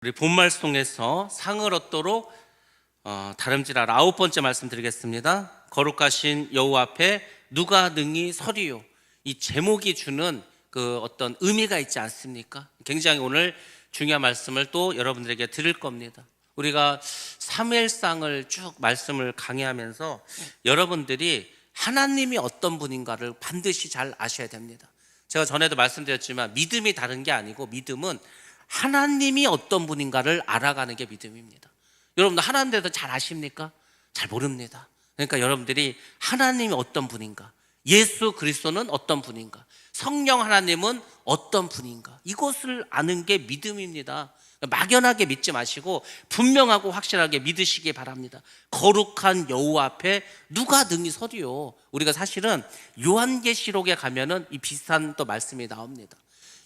우리 본말씀에서 상을 얻도록 다름질하라. 9번째 말씀 드리겠습니다. 거룩하신 여호와 앞에 누가 능히 서리요. 이 제목이 주는 그 어떤 의미가 있지 않습니까? 굉장히 오늘 중요한 말씀을 또 여러분들에게 드릴 겁니다. 우리가 사무엘상을 쭉 말씀을 강의하면서 여러분들이 하나님이 어떤 분인가를 반드시 잘 아셔야 됩니다. 제가 전에도 말씀드렸지만 믿음이 다른 게 아니고 믿음은 하나님이 어떤 분인가를 알아가는 게 믿음입니다. 여러분들 하나님에 대해서 잘 아십니까? 잘 모릅니다. 그러니까 여러분들이 하나님이 어떤 분인가, 예수 그리스도는 어떤 분인가, 성령 하나님은 어떤 분인가, 이것을 아는 게 믿음입니다. 막연하게 믿지 마시고 분명하고 확실하게 믿으시기 바랍니다. 거룩한 여호와 앞에 누가 능히 서리요. 우리가 사실은 요한계시록에 가면은 이 비슷한 또 말씀이 나옵니다.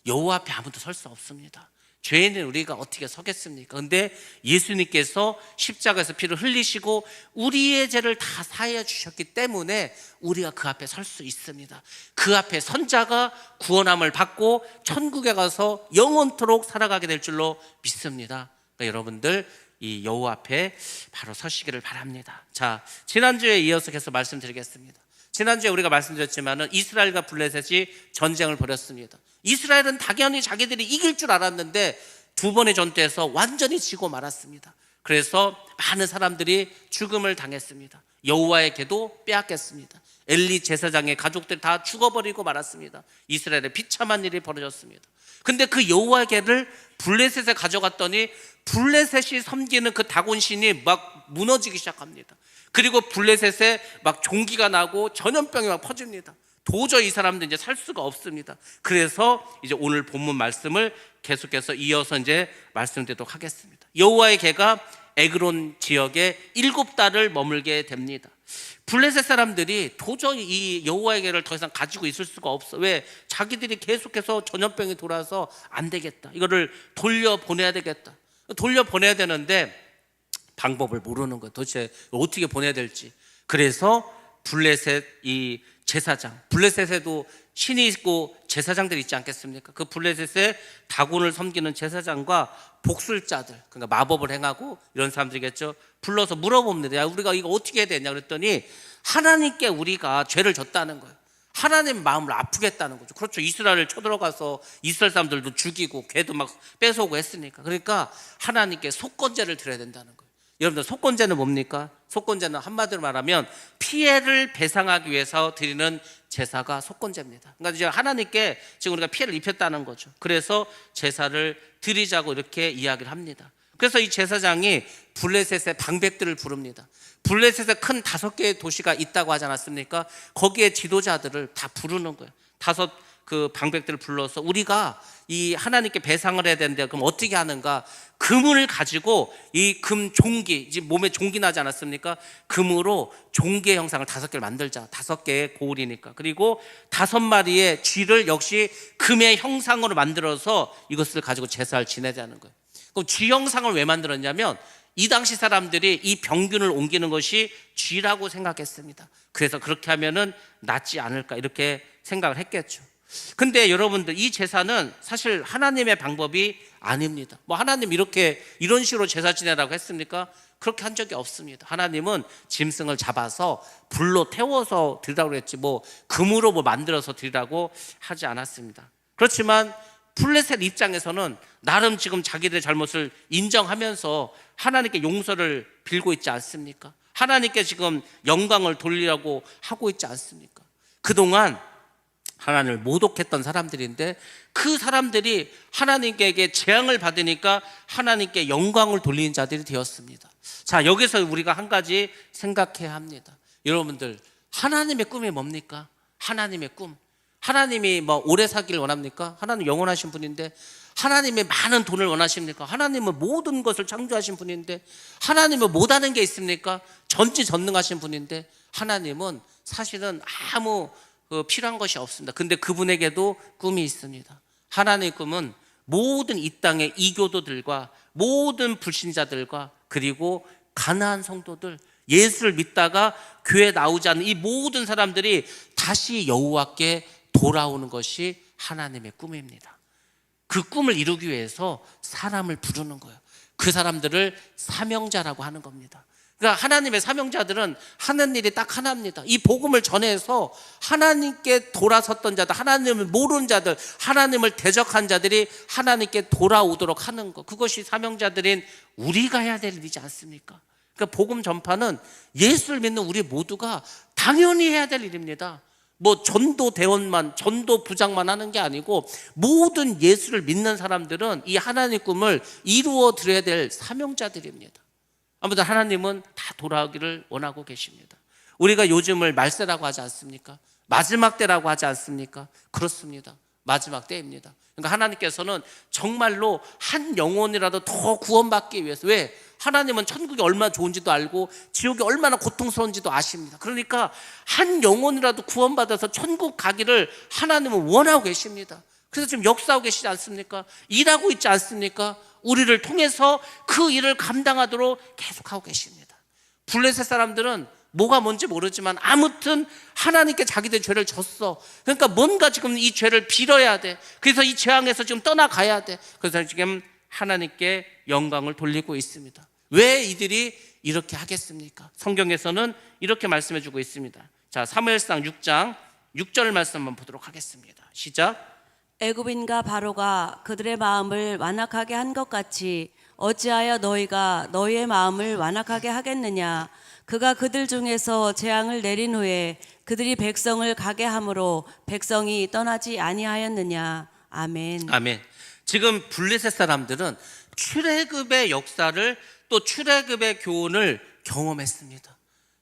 여호와 앞에 아무도 설 수 없습니다. 죄인은 우리가 어떻게 서겠습니까? 근데 예수님께서 십자가에서 피를 흘리시고 우리의 죄를 다 사해 주셨기 때문에 우리가 그 앞에 설 수 있습니다. 그 앞에 선 자가 구원함을 받고 천국에 가서 영원토록 살아가게 될 줄로 믿습니다. 그러니까 여러분들 이 여호와 앞에 바로 서시기를 바랍니다. 자, 지난주에 이어서 계속 말씀드리겠습니다. 지난주에 우리가 말씀드렸지만은 이스라엘과 블레셋이 전쟁을 벌였습니다. 이스라엘은 당연히 자기들이 이길 줄 알았는데 두 번의 전투에서 완전히 지고 말았습니다. 그래서 많은 사람들이 죽음을 당했습니다. 여호와에게도 빼앗겼습니다. 엘리 제사장의 가족들이 다 죽어버리고 말았습니다. 이스라엘에 비참한 일이 벌어졌습니다. 근데 그 여호와에게를 블레셋에 가져갔더니 블레셋이 섬기는 그 다곤신이 막 무너지기 시작합니다. 그리고 블레셋에 막 종기가 나고 전염병이 막 퍼집니다. 도저히 이 사람들 이제 살 수가 없습니다. 그래서 이제 오늘 본문 말씀을 계속해서 이어서 이제 말씀드리도록 하겠습니다. 여호와의 개가 에그론 지역에 7달을 머물게 됩니다. 블레셋 사람들이 도저히 이 여호와의 개를 더 이상 가지고 있을 수가 없어. 왜? 자기들이 계속해서 전염병이 돌아서 안 되겠다. 이거를 돌려보내야 되겠다. 돌려보내야 되는데 방법을 모르는 거예요. 도대체 어떻게 보내야 될지. 그래서 블레셋 이 제사장, 블레셋에도 신이 있고 제사장들이 있지 않겠습니까? 그 블레셋의 다곤을 섬기는 제사장과 복술자들, 그러니까 마법을 행하고 이런 사람들이겠죠. 불러서 물어봅니다. 야, 우리가 이거 어떻게 해야 되냐 그랬더니 하나님께 우리가 죄를 졌다는 거예요. 하나님 마음을 아프겠다는 거죠. 그렇죠. 이스라엘을 쳐들어가서 이스라엘 사람들도 죽이고 개도 막 뺏어오고 했으니까. 그러니까 하나님께 속건제를 드려야 된다는 거예요. 여러분들 속건제는 뭡니까? 속건제는 한마디로 말하면 피해를 배상하기 위해서 드리는 제사가 속건제입니다. 그러니까 이제 하나님께 지금 우리가 피해를 입혔다는 거죠. 그래서 제사를 드리자고 이렇게 이야기를 합니다. 그래서 이 제사장이 블레셋의 방백들을 부릅니다. 블레셋에 큰 5개의 도시가 있다고 하지 않았습니까? 거기에 지도자들을 다 부르는 거예요. 5 그 방백들을 불러서 우리가 이 하나님께 배상을 해야 되는데 그럼 어떻게 하는가? 금을 가지고 이 금 종기, 이제 몸에 종기 나지 않았습니까? 금으로 종기의 형상을 5개를 만들자. 5개의 고울이니까. 그리고 5마리의 쥐를 역시 금의 형상으로 만들어서 이것을 가지고 제사를 지내자는 거예요. 그럼 쥐 형상을 왜 만들었냐면 이 당시 사람들이 이 병균을 옮기는 것이 쥐라고 생각했습니다. 그래서 그렇게 하면은 낫지 않을까 이렇게 생각을 했겠죠. 근데 여러분들 이 제사는 사실 하나님의 방법이 아닙니다. 뭐 하나님 이런 식으로 제사 지내라고 했습니까? 그렇게 한 적이 없습니다. 하나님은 짐승을 잡아서 불로 태워서 드리라고 그랬지 뭐 금으로 뭐 만들어서 드리라고 하지 않았습니다. 그렇지만 블레셋 입장에서는 나름 지금 자기들의 잘못을 인정하면서 하나님께 용서를 빌고 있지 않습니까? 하나님께 지금 영광을 돌리라고 하고 있지 않습니까? 그동안 하나님을 모독했던 사람들인데 그 사람들이 하나님께 재앙을 받으니까 하나님께 영광을 돌리는 자들이 되었습니다. 자, 여기서 우리가 한 가지 생각해야 합니다. 여러분들 하나님의 꿈이 뭡니까? 하나님의 꿈. 하나님이 뭐 오래 살기를 원합니까? 하나님 영원하신 분인데 하나님이 많은 돈을 원하십니까? 하나님은 모든 것을 창조하신 분인데 하나님은 못하는 게 있습니까? 전지전능하신 분인데 하나님은 사실은 아무 필요한 것이 없습니다. 근데 그분에게도 꿈이 있습니다. 하나님의 꿈은 모든 이 땅의 이교도들과 모든 불신자들과 그리고 가난한 성도들, 예수를 믿다가 교회에 나오지 않는 이 모든 사람들이 다시 여호와께 돌아오는 것이 하나님의 꿈입니다. 그 꿈을 이루기 위해서 사람을 부르는 거예요. 그 사람들을 사명자라고 하는 겁니다. 그러니까 하나님의 사명자들은 하는 일이 딱 하나입니다. 이 복음을 전해서 하나님께 돌아섰던 자들, 하나님을 모르는 자들, 하나님을 대적한 자들이 하나님께 돌아오도록 하는 것, 그것이 사명자들인 우리가 해야 될 일이지 않습니까? 그러니까 복음 전파는 예수를 믿는 우리 모두가 당연히 해야 될 일입니다. 뭐 전도 대원만, 전도 부장만 하는 게 아니고 모든 예수를 믿는 사람들은 이 하나님 꿈을 이루어 드려야 될 사명자들입니다. 아무튼 하나님은 다 돌아오기를 원하고 계십니다. 우리가 요즘을 말세라고 하지 않습니까? 마지막 때라고 하지 않습니까? 그렇습니다. 마지막 때입니다. 그러니까 하나님께서는 정말로 한 영혼이라도 더 구원받기 위해서, 왜? 하나님은 천국이 얼마나 좋은지도 알고 지옥이 얼마나 고통스러운지도 아십니다. 그러니까 한 영혼이라도 구원받아서 천국 가기를 하나님은 원하고 계십니다. 그래서 지금 역사하고 계시지 않습니까? 일하고 있지 않습니까? 우리를 통해서 그 일을 감당하도록 계속하고 계십니다. 블레셋 사람들은 뭐가 뭔지 모르지만 아무튼 하나님께 자기들 죄를 졌어. 그러니까 뭔가 지금 이 죄를 빌어야 돼. 그래서 이 재앙에서 지금 떠나가야 돼. 그래서 지금 하나님께 영광을 돌리고 있습니다. 왜 이들이 이렇게 하겠습니까? 성경에서는 이렇게 말씀해 주고 있습니다. 자, 사무엘상 6장 6절 말씀 한번 보도록 하겠습니다. 시작. 애굽인과 바로가 그들의 마음을 완악하게 한 것 같이 어찌하여 너희가 너희의 마음을 완악하게 하겠느냐? 그가 그들 중에서 재앙을 내린 후에 그들이 백성을 가게 함으로 백성이 떠나지 아니하였느냐? 아멘. 아멘. 지금 블레셋 사람들은 출애굽의 역사를, 또 출애굽의 교훈을 경험했습니다.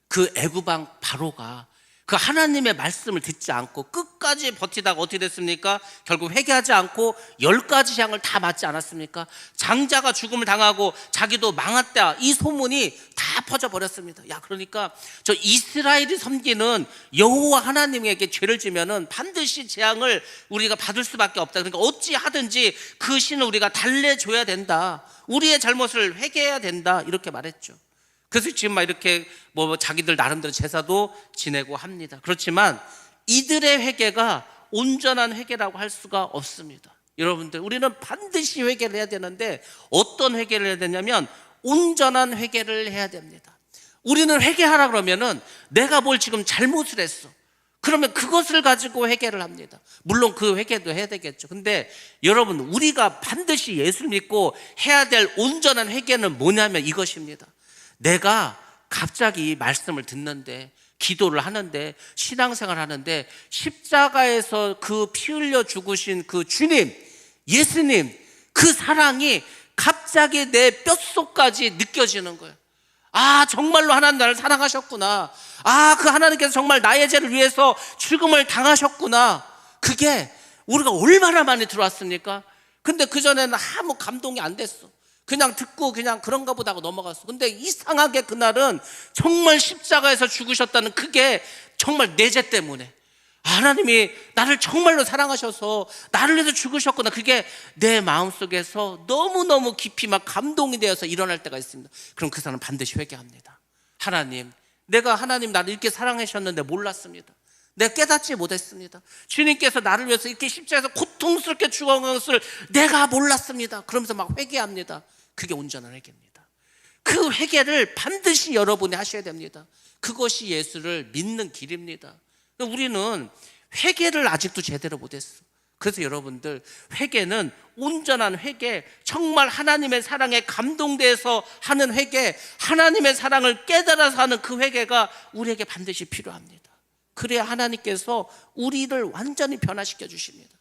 그 애굽 왕 바로가 그 하나님의 말씀을 듣지 않고 끝까지 버티다가 어떻게 됐습니까? 결국 회개하지 않고 10가지 재앙을 다 맞지 않았습니까? 장자가 죽음을 당하고 자기도 망했다, 이 소문이 다 퍼져버렸습니다. 야, 그러니까 저 이스라엘이 섬기는 여호와 하나님에게 죄를 지면은 반드시 재앙을 우리가 받을 수밖에 없다. 그러니까 어찌 하든지 그 신을 우리가 달래줘야 된다, 우리의 잘못을 회개해야 된다, 이렇게 말했죠. 그래서 지금 막 이렇게 뭐 자기들 나름대로 제사도 지내고 합니다. 그렇지만 이들의 회개가 온전한 회개라고 할 수가 없습니다. 여러분들, 우리는 반드시 회개를 해야 되는데 어떤 회개를 해야 되냐면 온전한 회개를 해야 됩니다. 우리는 회개하라 그러면은 내가 뭘 지금 잘못을 했어, 그러면 그것을 가지고 회개를 합니다. 물론 그 회개도 해야 되겠죠. 근데 여러분, 우리가 반드시 예수를 믿고 해야 될 온전한 회개는 뭐냐면 이것입니다. 내가 갑자기 말씀을 듣는데, 기도를 하는데, 신앙생활 하는데 십자가에서 그 피 흘려 죽으신 그 주님, 예수님, 그 사랑이 갑자기 내 뼛속까지 느껴지는 거예요. 아, 정말로 하나님 나를 사랑하셨구나. 아, 그 하나님께서 정말 나의 죄를 위해서 죽음을 당하셨구나. 그게 우리가 얼마나 많이 들어왔습니까? 근데 그전에는 아무 감동이 안 됐어. 그냥 듣고 그냥 그런가 보다 하고 넘어갔어. 근데 이상하게 그날은 정말 십자가에서 죽으셨다는, 그게 정말 내 죄 때문에 하나님이 나를 정말로 사랑하셔서 나를 위해서 죽으셨구나, 그게 내 마음속에서 너무너무 깊이 막 감동이 되어서 일어날 때가 있습니다. 그럼 그 사람은 반드시 회개합니다. 하나님, 내가 하나님 나를 이렇게 사랑하셨는데 몰랐습니다. 내가 깨닫지 못했습니다. 주님께서 나를 위해서 이렇게 십자가에서 고통스럽게 죽은 것을 내가 몰랐습니다. 그러면서 막 회개합니다. 그게 온전한 회개입니다. 그 회개를 반드시 여러분이 하셔야 됩니다. 그것이 예수를 믿는 길입니다. 우리는 회개를 아직도 제대로 못했어. 그래서 여러분들, 회개는 온전한 회개, 정말 하나님의 사랑에 감동돼서 하는 회개, 하나님의 사랑을 깨달아서 하는 그 회개가 우리에게 반드시 필요합니다. 그래야 하나님께서 우리를 완전히 변화시켜 주십니다.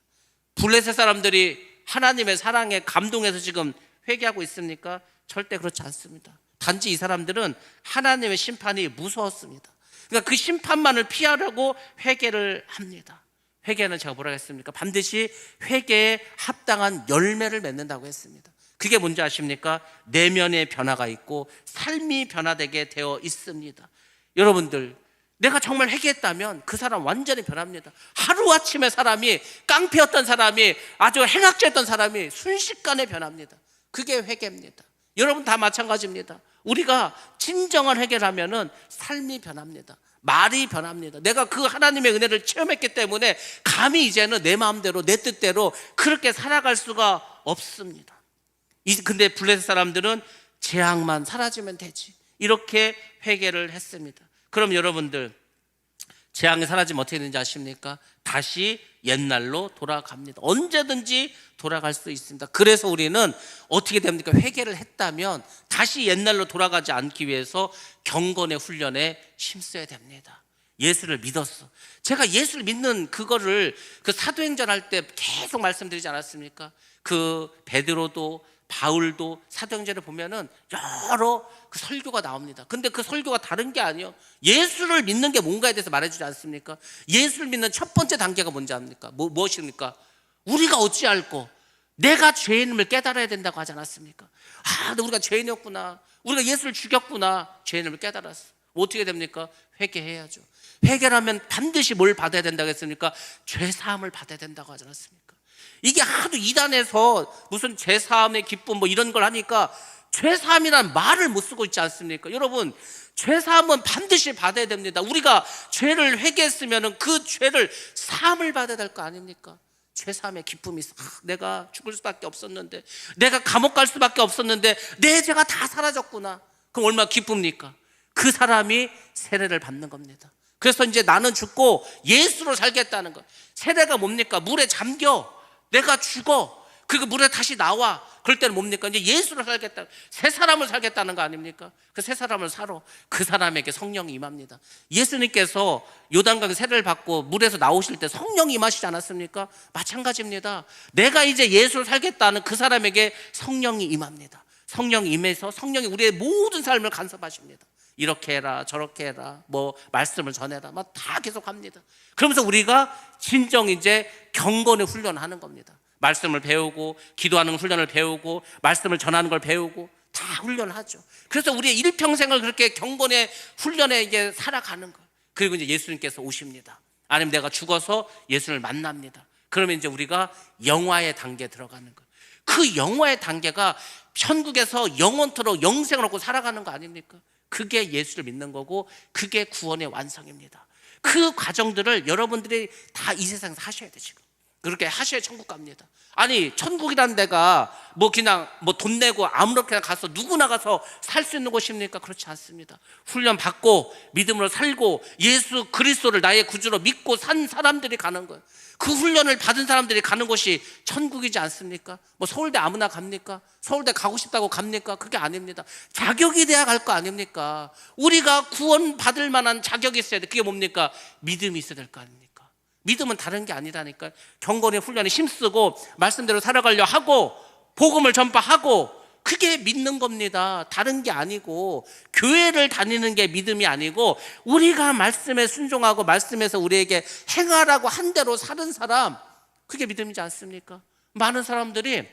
블레셋 사람들이 하나님의 사랑에 감동해서 지금 회개하고 있습니까? 절대 그렇지 않습니다. 단지 이 사람들은 하나님의 심판이 무서웠습니다. 그러니까 그 심판만을 피하려고 회개를 합니다. 회개는 제가 뭐라고 했습니까? 반드시 회개에 합당한 열매를 맺는다고 했습니다. 그게 뭔지 아십니까? 내면의 변화가 있고 삶이 변화되게 되어 있습니다. 여러분들, 내가 정말 회개했다면 그 사람 완전히 변합니다. 하루아침에 사람이, 깡패였던 사람이, 아주 행악자였던 사람이 순식간에 변합니다. 그게 회개입니다. 여러분 다 마찬가지입니다. 우리가 진정한 회개를 하면은 삶이 변합니다. 말이 변합니다. 내가 그 하나님의 은혜를 체험했기 때문에 감히 이제는 내 마음대로, 내 뜻대로 그렇게 살아갈 수가 없습니다. 근데 블레셋 사람들은 재앙만 사라지면 되지. 이렇게 회개를 했습니다. 그럼 여러분들 재앙이 사라지면 어떻게 되는지 아십니까? 다시 옛날로 돌아갑니다. 언제든지 돌아갈 수 있습니다. 그래서 우리는 어떻게 됩니까? 회개를 했다면 다시 옛날로 돌아가지 않기 위해서 경건의 훈련에 힘써야 됩니다. 예수를 믿었어. 제가 예수를 믿는 그거를 그 사도행전 할 때 계속 말씀드리지 않았습니까? 그 베드로도 바울도 사도행전을 보면은 여러 그 설교가 나옵니다. 근데 그 설교가 다른 게 아니에요. 예수를 믿는 게 뭔가에 대해서 말해주지 않습니까? 예수를 믿는 첫 번째 단계가 뭔지 압니까? 무엇입니까? 우리가 어찌 알고 내가 죄인임을 깨달아야 된다고 하지 않았습니까? 우리가 죄인이었구나. 우리가 예수를 죽였구나. 죄인임을 깨달았어. 어떻게 됩니까? 회개해야죠. 회개하면 반드시 뭘 받아야 된다고 했습니까? 죄사함을 받아야 된다고 하지 않았습니까? 이게 하도 이단에서 무슨 죄사함의 기쁨 뭐 이런 걸 하니까 죄사함이라는 말을 못 쓰고 있지 않습니까? 여러분, 죄사함은 반드시 받아야 됩니다. 우리가 죄를 회개했으면 그 죄를 사함을 받아야 될 거 아닙니까? 죄사함의 기쁨이 있어. 내가 죽을 수밖에 없었는데, 내가 감옥 갈 수밖에 없었는데 내 죄가 다 사라졌구나. 그럼 얼마나 기쁩니까? 그 사람이 세례를 받는 겁니다. 그래서 이제 나는 죽고 예수로 살겠다는 거. 세례가 뭡니까? 물에 잠겨. 내가 죽어. 그리고 물에 다시 나와. 그럴 때는 뭡니까? 이제 예수로 살겠다. 새 사람을 살겠다는 거 아닙니까? 그 새 사람을 살아. 그 사람에게 성령이 임합니다. 예수님께서 요단강에 세례를 받고 물에서 나오실 때 성령이 임하시지 않았습니까? 마찬가지입니다. 내가 이제 예수로 살겠다는 그 사람에게 성령이 임합니다. 성령이 임해서 성령이 우리의 모든 삶을 간섭하십니다. 이렇게 해라 저렇게 해라 뭐 말씀을 전해라 막 다 계속 합니다. 그러면서 우리가 진정 이제 경건의 훈련하는 겁니다. 말씀을 배우고 기도하는 훈련을 배우고 말씀을 전하는 걸 배우고 다 훈련하죠. 그래서 우리의 일평생을 그렇게 경건의 훈련에 이제 살아가는 거예요. 그리고 이제 예수님께서 오십니다. 아니면 내가 죽어서 예수를 만납니다. 그러면 이제 우리가 영화의 단계에 들어가는 거예요. 그 영화의 단계가 천국에서 영원토록 영생을 얻고 살아가는 거 아닙니까? 그게 예수를 믿는 거고 그게 구원의 완성입니다. 그 과정들을 여러분들이 다 이 세상에서 하셔야 돼. 지금 그렇게 하셔야 천국 갑니다. 아니 천국이란 데가 뭐 그냥 뭐 돈 내고 아무렇게나 가서 누구나 가서 살 수 있는 곳입니까? 그렇지 않습니다. 훈련 받고 믿음으로 살고 예수 그리스도를 나의 구주로 믿고 산 사람들이 가는 거예요. 그 훈련을 받은 사람들이 가는 곳이 천국이지 않습니까? 뭐 서울대 아무나 갑니까? 서울대 가고 싶다고 갑니까? 그게 아닙니다. 자격이 돼야 갈 거 아닙니까? 우리가 구원 받을 만한 자격이 있어야 돼. 그게 뭡니까? 믿음이 있어야 될 거 아닙니까? 믿음은 다른 게 아니라니까. 경건의 훈련에 힘쓰고 말씀대로 살아가려 하고 복음을 전파하고 그게 믿는 겁니다. 다른 게 아니고 교회를 다니는 게 믿음이 아니고 우리가 말씀에 순종하고 말씀에서 우리에게 행하라고 한 대로 사는 사람, 그게 믿음이지 않습니까? 많은 사람들이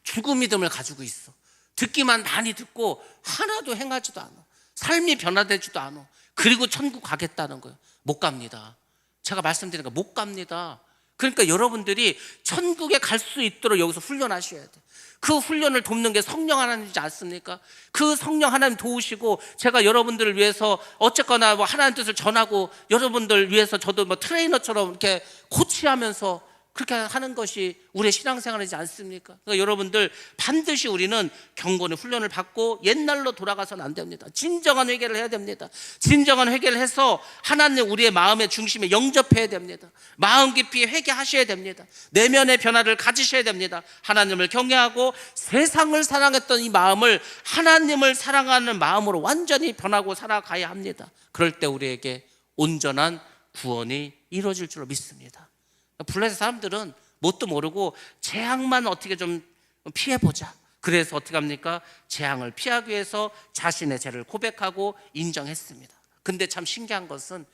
죽은 믿음을 가지고 있어. 듣기만 많이 듣고 하나도 행하지도 않아. 삶이 변화되지도 않아. 그리고 천국 가겠다는 거예요. 못 갑니다. 제가 말씀드린 거 못 갑니다. 그러니까 여러분들이 천국에 갈 수 있도록 여기서 훈련하셔야 돼. 그 훈련을 돕는 게 성령 하나님이지 않습니까? 그 성령 하나님 도우시고 제가 여러분들을 위해서 어쨌거나 뭐 하나님 뜻을 전하고 여러분들 위해서 저도 뭐 트레이너처럼 이렇게 코치하면서 그렇게 하는 것이 우리의 신앙생활이지 않습니까? 그러니까 여러분들 반드시 우리는 경건의 훈련을 받고 옛날로 돌아가서는 안 됩니다. 진정한 회개를 해야 됩니다. 진정한 회개를 해서 하나님 우리의 마음의 중심에 영접해야 됩니다. 마음 깊이 회개하셔야 됩니다. 내면의 변화를 가지셔야 됩니다. 하나님을 경외하고 세상을 사랑했던 이 마음을 하나님을 사랑하는 마음으로 완전히 변하고 살아가야 합니다. 그럴 때 우리에게 온전한 구원이 이루어질 줄로 믿습니다. 블레셋 사람들은 뭣도 모르고 재앙만 어떻게 좀 피해보자. 그래서 어떻게 합니까? 재앙을 피하기 위해서 자신의 죄를 고백하고 인정했습니다. 근데 참 신기한 것은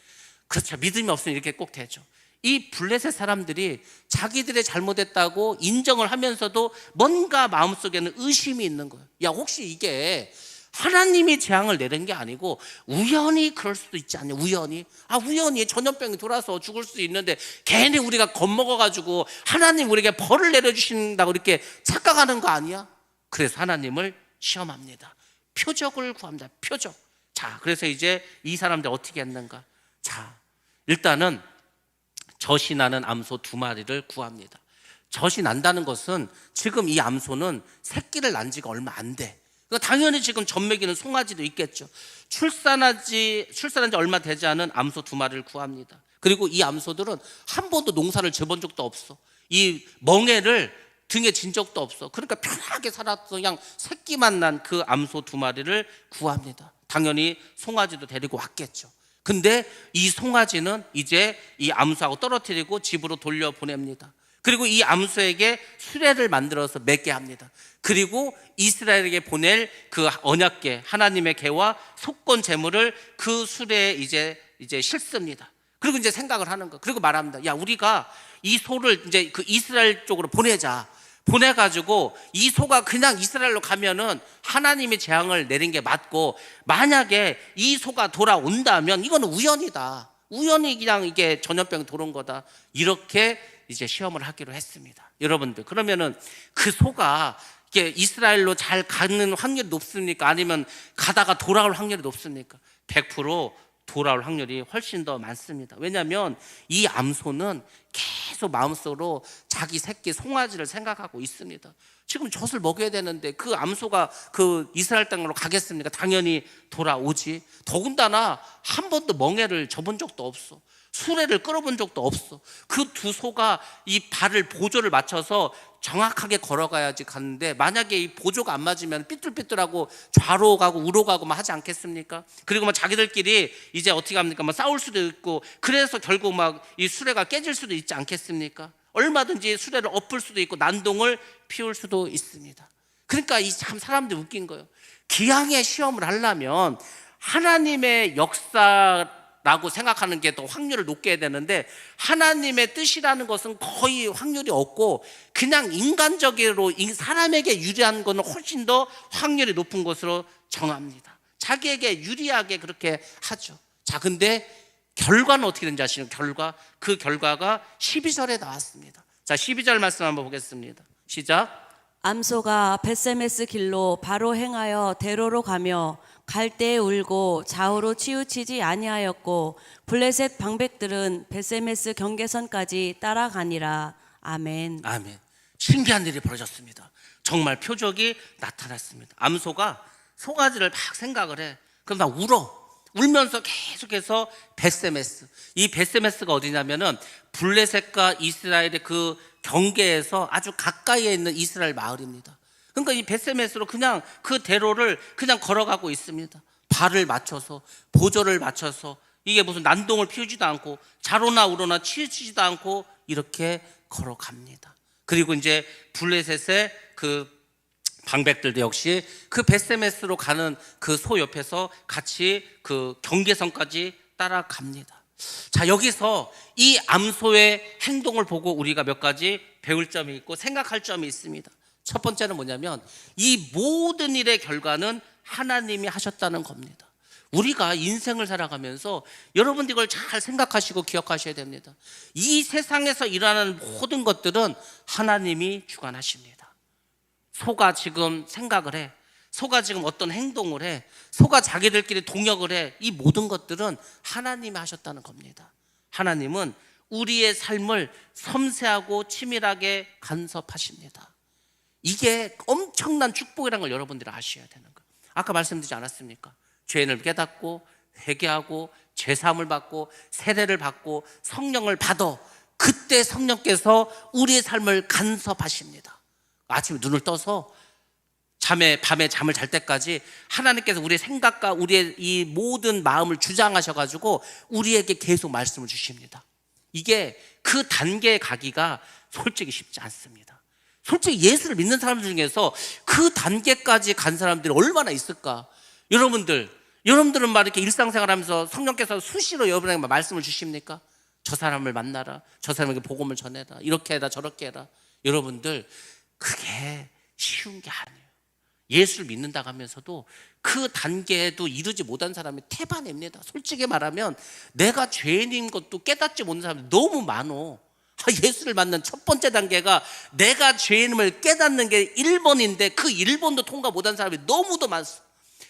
그렇죠. 믿음이 없으면 이렇게 꼭 되죠. 이 블레셋 사람들이 자기들의 잘못했다고 인정을 하면서도 뭔가 마음속에는 의심이 있는 거예요. 야, 혹시 이게 하나님이 재앙을 내린 게 아니고 우연히 그럴 수도 있지 않냐. 우연히 우연히 전염병이 돌아서 죽을 수 있는데 괜히 우리가 겁먹어가지고 하나님 우리에게 벌을 내려주신다고 이렇게 착각하는 거 아니야? 그래서 하나님을 시험합니다. 표적을 구합니다. 표적. 자, 그래서 이제 이 사람들 어떻게 했는가? 자, 일단은 젖이 나는 암소 2마리를 구합니다. 젖이 난다는 것은 지금 이 암소는 새끼를 난 지가 얼마 안 돼. 당연히 지금 젖먹이는 송아지도 있겠죠. 출산한 지 얼마 되지 않은 암소 2마리를 구합니다. 그리고 이 암소들은 한 번도 농사를 지어본 적도 없어. 이 멍에를 등에 진 적도 없어. 그러니까 편하게 살았어. 그냥 새끼만 난 그 암소 2마리를 구합니다. 당연히 송아지도 데리고 왔겠죠. 근데 이 송아지는 이제 이 암소하고 떨어뜨리고 집으로 돌려보냅니다. 그리고 이 암소에게 수레를 만들어서 맺게 합니다. 그리고 이스라엘에게 보낼 그 언약궤, 하나님의 궤와 속건 제물을 그 수레에 이제 싣습니다. 그리고 이제 생각을 하는 거. 그리고 말합니다. 야, 우리가 이 소를 이제 그 이스라엘 쪽으로 보내자. 보내가지고 이 소가 그냥 이스라엘로 가면은 하나님이 재앙을 내린 게 맞고, 만약에 이 소가 돌아온다면 이거는 우연이다. 우연히 그냥 이게 전염병이 돌아온 거다. 이렇게 이제 시험을 하기로 했습니다. 여러분들, 그러면은 그 소가 이게 이스라엘로 잘 가는 확률이 높습니까? 아니면 가다가 돌아올 확률이 높습니까? 100% 돌아올 확률이 훨씬 더 많습니다. 왜냐하면 이 암소는 계속 마음속으로 자기 새끼 송아지를 생각하고 있습니다. 지금 젖을 먹여야 되는데 그 암소가 그 이스라엘 땅으로 가겠습니까? 당연히 돌아오지. 더군다나 한 번도 멍에를 접은 적도 없어. 수레를 끌어본 적도 없어. 그 두 소가 이 발을 보조를 맞춰서 정확하게 걸어가야지 갔는데, 만약에 이 보조가 안 맞으면 삐뚤삐뚤하고 좌로 가고 우로 가고 막 하지 않겠습니까? 그리고 막 자기들끼리 이제 어떻게 합니까? 막 싸울 수도 있고, 그래서 결국 막 이 수레가 깨질 수도 있지 않겠습니까? 얼마든지 수레를 엎을 수도 있고 난동을 피울 수도 있습니다. 그러니까 이 참 사람들 웃긴 거예요. 기왕에 시험을 하려면 하나님의 역사라고 생각하는 게 더 확률을 높게 해야 되는데, 하나님의 뜻이라는 것은 거의 확률이 없고 그냥 인간적으로 사람에게 유리한 것은 훨씬 더 확률이 높은 것으로 정합니다. 자기에게 유리하게 그렇게 하죠. 자, 근데 결과는 어떻게 되는지 아시죠? 그 결과가 12절에 나왔습니다. 자, 12절 말씀 한번 보겠습니다. 시작. 암소가 벳세메스 길로 바로 행하여 대로로 가며 갈대에 울고 좌우로 치우치지 아니하였고, 블레셋 방백들은 벳세메스 경계선까지 따라가니라. 아멘. 아멘. 신기한 일이 벌어졌습니다. 정말 표적이 나타났습니다. 암소가 송아지를 막 생각을 해. 그럼 막 울면서 계속해서 벳세메스. 이 벳세메스가 어디냐면은 블레셋과 이스라엘의 그 경계에서 아주 가까이에 있는 이스라엘 마을입니다. 그러니까 이 벳세메스로 그냥 그 대로를 그냥 걸어가고 있습니다. 발을 맞춰서, 보조를 맞춰서, 이게 무슨 난동을 피우지도 않고 좌로나 우로나 치우치지도 않고 이렇게 걸어갑니다. 그리고 이제 블레셋의 그 방백들도 역시 그 벳세메스로 가는 그 소 옆에서 같이 그 경계선까지 따라갑니다. 자, 여기서 이 암소의 행동을 보고 우리가 몇 가지 배울 점이 있고 생각할 점이 있습니다. 첫 번째는 뭐냐면, 이 모든 일의 결과는 하나님이 하셨다는 겁니다. 우리가 인생을 살아가면서 여러분들 이걸 잘 생각하시고 기억하셔야 됩니다. 이 세상에서 일어나는 모든 것들은 하나님이 주관하십니다. 소가 지금 생각을 해, 소가 지금 어떤 행동을 해, 소가 자기들끼리 동역을 해, 이 모든 것들은 하나님이 하셨다는 겁니다. 하나님은 우리의 삶을 섬세하고 치밀하게 간섭하십니다. 이게 엄청난 축복이라는 걸 여러분들이 아셔야 되는 거예요. 아까 말씀드리지 않았습니까? 죄인을 깨닫고 회개하고 죄사함을 받고 세례를 받고 성령을 받아, 그때 성령께서 우리의 삶을 간섭하십니다. 아침에 눈을 떠서 밤에 잠을 잘 때까지 하나님께서 우리의 생각과 우리의 이 모든 마음을 주장하셔가지고 우리에게 계속 말씀을 주십니다. 이게 그 단계에 가기가 솔직히 쉽지 않습니다. 솔직히 예수를 믿는 사람들 중에서 그 단계까지 간 사람들이 얼마나 있을까? 여러분들은 막 이렇게 일상생활하면서 성령께서 수시로 여러분에게 말씀을 주십니까? 저 사람을 만나라, 저 사람에게 복음을 전해라, 이렇게 해라 저렇게 해라. 여러분들, 그게 쉬운 게 아니에요. 예수를 믿는다고 하면서도 그 단계에도 이르지 못한 사람이 태반입니다. 솔직히 말하면 내가 죄인인 것도 깨닫지 못하는 사람이 너무 많어. 예수를 만난 첫 번째 단계가 내가 죄인임을 깨닫는 게 1번인데 그 1번도 통과 못한 사람이 너무도 많았어.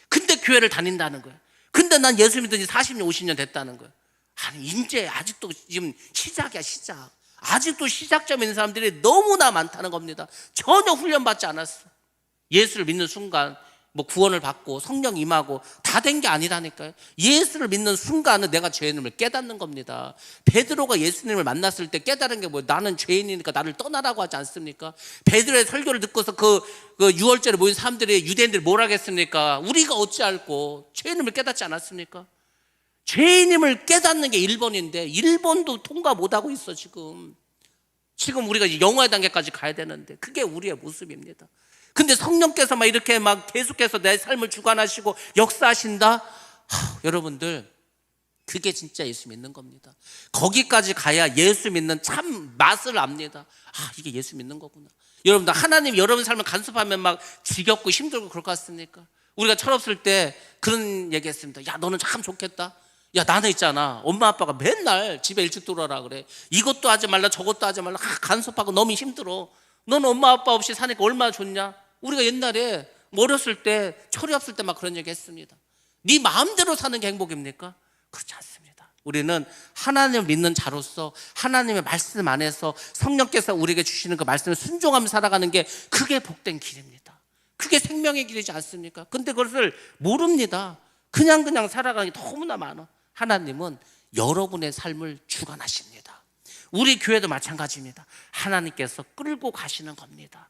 근데 교회를 다닌다는 거야. 근데 난 예수 믿은 지 40년 50년 됐다는 거야. 아니, 이제 아직도 지금 시작이야, 시작. 아직도 시작점에 있는 사람들이 너무나 많다는 겁니다. 전혀 훈련받지 않았어. 예수를 믿는 순간 뭐 구원을 받고 성령 임하고 다 된 게 아니라니까요. 예수를 믿는 순간은 내가 죄인임을 깨닫는 겁니다. 베드로가 예수님을 만났을 때 깨달은 게 뭐예요? 나는 죄인이니까 나를 떠나라고 하지 않습니까? 베드로의 설교를 듣고서 그 6월절에 모인 사람들이, 유대인들이 뭘 하겠습니까? 우리가 어찌 알고 죄인임을 깨닫지 않았습니까? 죄인임을 깨닫는 게 1번인데 1번도 통과 못하고 있어. 지금 우리가 이제 영화의 단계까지 가야 되는데 그게 우리의 모습입니다. 근데 성령께서 막 이렇게 막 계속해서 내 삶을 주관하시고 역사하신다? 여러분들, 그게 진짜 예수 믿는 겁니다. 거기까지 가야 예수 믿는 참 맛을 압니다. 이게 예수 믿는 거구나. 여러분들, 하나님 여러분 삶을 간섭하면 막 지겹고 힘들고 그럴 것 같습니까? 우리가 철없을 때 그런 얘기 했습니다. 야, 너는 참 좋겠다. 야, 나는 있잖아, 엄마 아빠가 맨날 집에 일찍 들어오라 그래. 이것도 하지 말라 저것도 하지 말라. 간섭하고 너무 힘들어. 너는 엄마 아빠 없이 사니까 얼마나 좋냐. 우리가 옛날에 어렸을 때, 철이 없을 때 막 그런 얘기 했습니다. 네 마음대로 사는 게 행복입니까? 그렇지 않습니다. 우리는 하나님을 믿는 자로서 하나님의 말씀 안에서 성령께서 우리에게 주시는 그 말씀을 순종하며 살아가는 게, 그게 복된 길입니다. 그게 생명의 길이지 않습니까? 근데 그것을 모릅니다. 그냥 살아가는 게 너무나 많아. 하나님은 여러분의 삶을 주관하십니다. 우리 교회도 마찬가지입니다. 하나님께서 끌고 가시는 겁니다.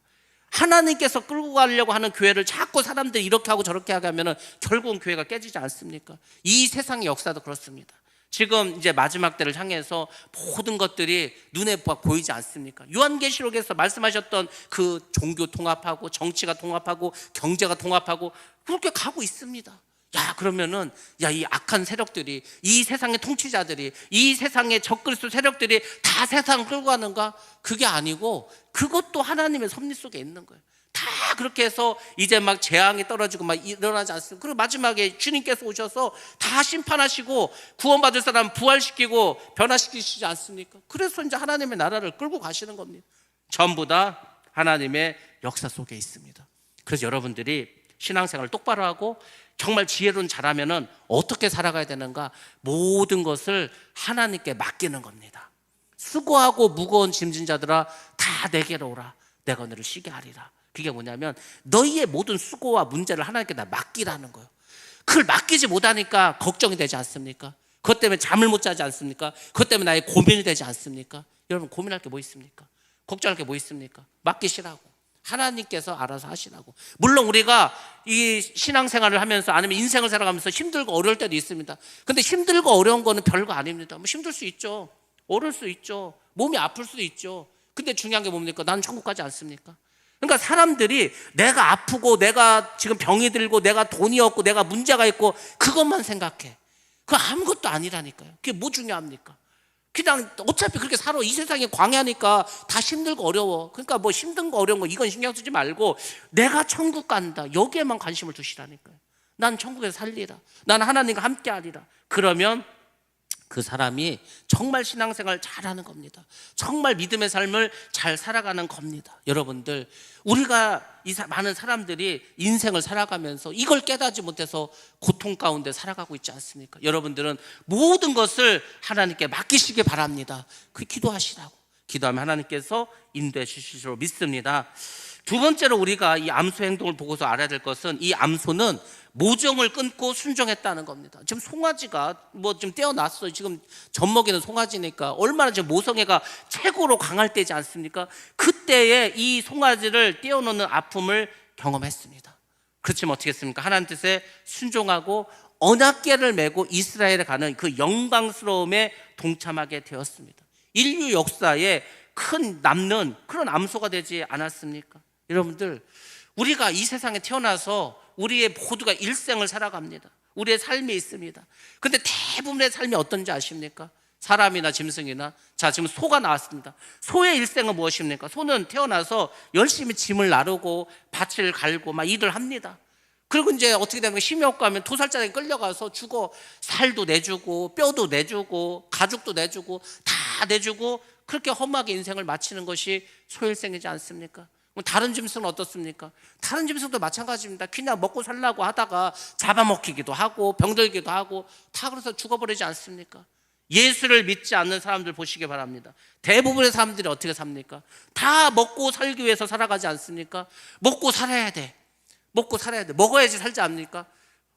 하나님께서 끌고 가려고 하는 교회를 자꾸 사람들이 이렇게 하고 저렇게 하게 하면 결국은 교회가 깨지지 않습니까? 이 세상의 역사도 그렇습니다. 지금 이제 마지막 때를 향해서 모든 것들이 눈에 보이지 않습니까? 요한계시록에서 말씀하셨던 그 종교 통합하고 정치가 통합하고 경제가 통합하고 그렇게 가고 있습니다. 야, 그러면은 이 악한 세력들이, 이 세상의 통치자들이, 이 세상의 적그리스도 세력들이 다 세상을 끌고 가는가? 그게 아니고 그것도 하나님의 섭리 속에 있는 거예요. 다 그렇게 해서 이제 막 재앙이 떨어지고 막 일어나지 않습니까? 그리고 마지막에 주님께서 오셔서 다 심판하시고 구원받을 사람 부활시키고 변화시키시지 않습니까? 그래서 이제 하나님의 나라를 끌고 가시는 겁니다. 전부 다 하나님의 역사 속에 있습니다. 그래서 여러분들이 신앙생활을 똑바로 하고 정말 지혜로운 자라면은 어떻게 살아가야 되는가? 모든 것을 하나님께 맡기는 겁니다. 수고하고 무거운 짐진 자들아 다 내게로 오라. 내가 너를 쉬게 하리라. 그게 뭐냐면 너희의 모든 수고와 문제를 하나님께 다 맡기라는 거예요. 그걸 맡기지 못하니까 걱정이 되지 않습니까? 그것 때문에 잠을 못 자지 않습니까? 그것 때문에 나의 고민이 되지 않습니까? 여러분, 고민할 게 뭐 있습니까? 걱정할 게 뭐 있습니까? 맡기시라고. 하나님께서 알아서 하시라고. 물론 우리가 이 신앙생활을 하면서 아니면 인생을 살아가면서 힘들고 어려울 때도 있습니다. 근데 힘들고 어려운 거는 별거 아닙니다. 뭐 힘들 수 있죠. 어려울 수 있죠. 몸이 아플 수도 있죠. 근데 중요한 게 뭡니까? 나는 천국 가지 않습니까? 그러니까 사람들이 내가 아프고 내가 지금 병이 들고 내가 돈이 없고 내가 문제가 있고 그것만 생각해. 그거 아무것도 아니라니까요. 그게 뭐 중요합니까? 그냥 어차피 그렇게 살아. 이 세상에 광야니까 다 힘들고 어려워. 그러니까 뭐 힘든 거 어려운 거 이건 신경 쓰지 말고 내가 천국 간다, 여기에만 관심을 두시라니까요. 난 천국에서 살리라. 난 하나님과 함께 하리라. 그러면 그 사람이 정말 신앙생활 잘하는 겁니다. 정말 믿음의 삶을 잘 살아가는 겁니다. 여러분들, 우리가 많은 사람들이 인생을 살아가면서 이걸 깨닫지 못해서 고통 가운데 살아가고 있지 않습니까? 여러분들은 모든 것을 하나님께 맡기시기 바랍니다. 그 기도하시라고. 기도하면 하나님께서 인도해 주실 줄 믿습니다. 두 번째로 우리가 이 암소 행동을 보고서 알아야 될 것은, 이 암소는 모정을 끊고 순종했다는 겁니다. 지금 송아지가 뭐 좀 떼어놨어요. 지금 젖먹이는 송아지니까 얼마나 지금 모성애가 최고로 강할 때지 않습니까? 그때에 이 송아지를 떼어놓는 아픔을 경험했습니다. 그렇지만 어떻게 했습니까? 하나님 뜻에 순종하고 언약궤를 메고 이스라엘에 가는 그 영광스러움에 동참하게 되었습니다. 인류 역사에 큰 남는 그런 암소가 되지 않았습니까? 여러분들, 우리가 이 세상에 태어나서 우리의 모두가 일생을 살아갑니다. 우리의 삶이 있습니다. 근데 대부분의 삶이 어떤지 아십니까? 사람이나 짐승이나, 자, 지금 소가 나왔습니다. 소의 일생은 무엇입니까? 소는 태어나서 열심히 짐을 나르고 밭을 갈고 막 일을 합니다. 그리고 이제 어떻게 되는 거예요? 힘이 없고 하면 도살장에 끌려가서 죽어. 살도 내주고 뼈도 내주고 가죽도 내주고 다 내주고 그렇게 험하게 인생을 마치는 것이 소일생이지 않습니까? 다른 짐승은 어떻습니까? 다른 짐승도 마찬가지입니다. 그냥 먹고 살라고 하다가 잡아먹히기도 하고 병들기도 하고 다 그래서 죽어버리지 않습니까? 예수를 믿지 않는 사람들 보시기 바랍니다. 대부분의 사람들이 어떻게 삽니까? 다 먹고 살기 위해서 살아가지 않습니까? 먹고 살아야 돼. 먹고 살아야 돼. 먹어야지 살지 않습니까?